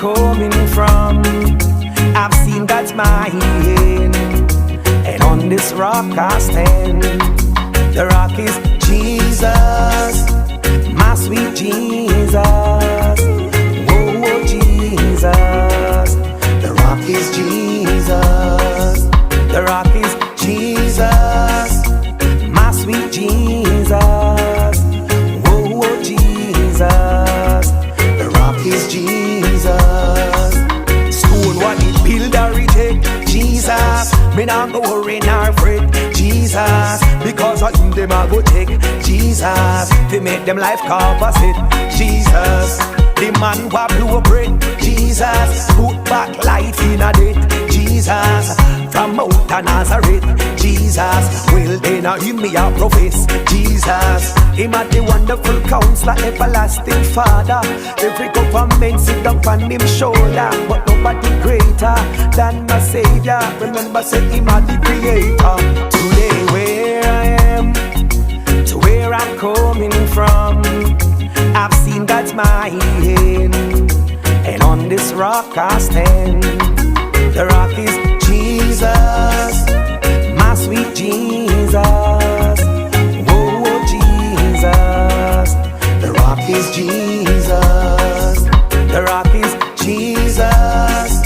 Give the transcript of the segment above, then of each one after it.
coming from. I've seen God's mind, and on this rock I stand. The rock is Jesus, my sweet Jesus. Oh, Jesus. The rock is Jesus. The rock is Jesus, my sweet Jesus. Oh, Jesus. The rock is Jesus. Stone what the builder reject. Jesus, me not go worry nor fret. Jesus, because of him them I go take. Jesus, to make them life composite. Jesus, the man who blew a bread. Jesus, put back life in a death. Jesus, from Mount Nazareth. Jesus, well then him me a profess. Jesus, him a the wonderful counselor, everlasting Father. Every government sit up on him shoulder, but nobody greater than my Savior. Remember say him a the creator. Today where I am, to where I'm coming from, I've seen God's mind, and on this rock I stand. The rock is Jesus, my sweet Jesus. Oh, Jesus. The rock is Jesus. The rock is Jesus,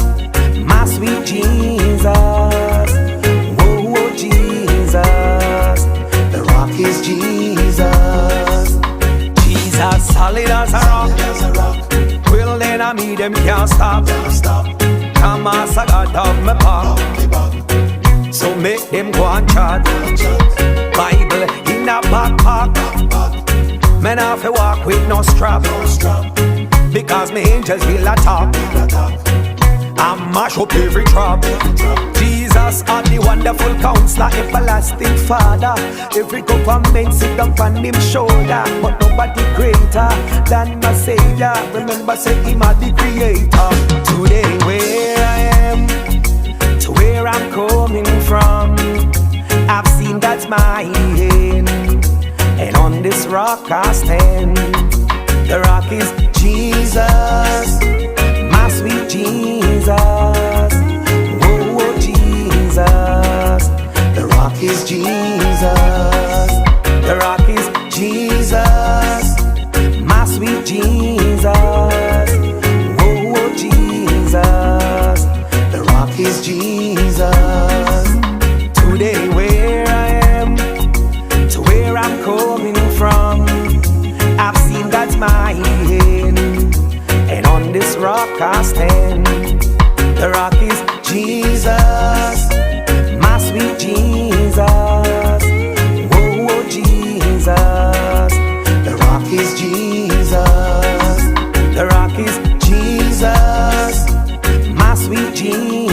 my sweet Jesus. Oh, Jesus. The rock is Jesus. Jesus solid as a rock. Well then I meet them can't stop. Come as I got off my back, so make them go and chat. Bible in a backpack, man have to walk with no strap, because me angels will attack. I mash up every trap. Jesus are the wonderful counselor, everlasting Father. Every government sit up on him shoulder, but nobody greater than my Savior. Remember say him are the creator. Today where I am, to where I'm coming from, I've seen God's mind, and on this rock I stand. The rock is Jesus, my sweet Jesus. Oh, Jesus. The rock is Jesus. The rock is Jesus, my sweet Jesus. Oh, Jesus. The rock is Jesus. Today where I am, to where I'm coming from, I've seen God's mind, and on this rock I stand. The rock is Jesus, my sweet Jesus. Oh, Jesus. The rock is Jesus. The rock is Jesus, my sweet Jesus.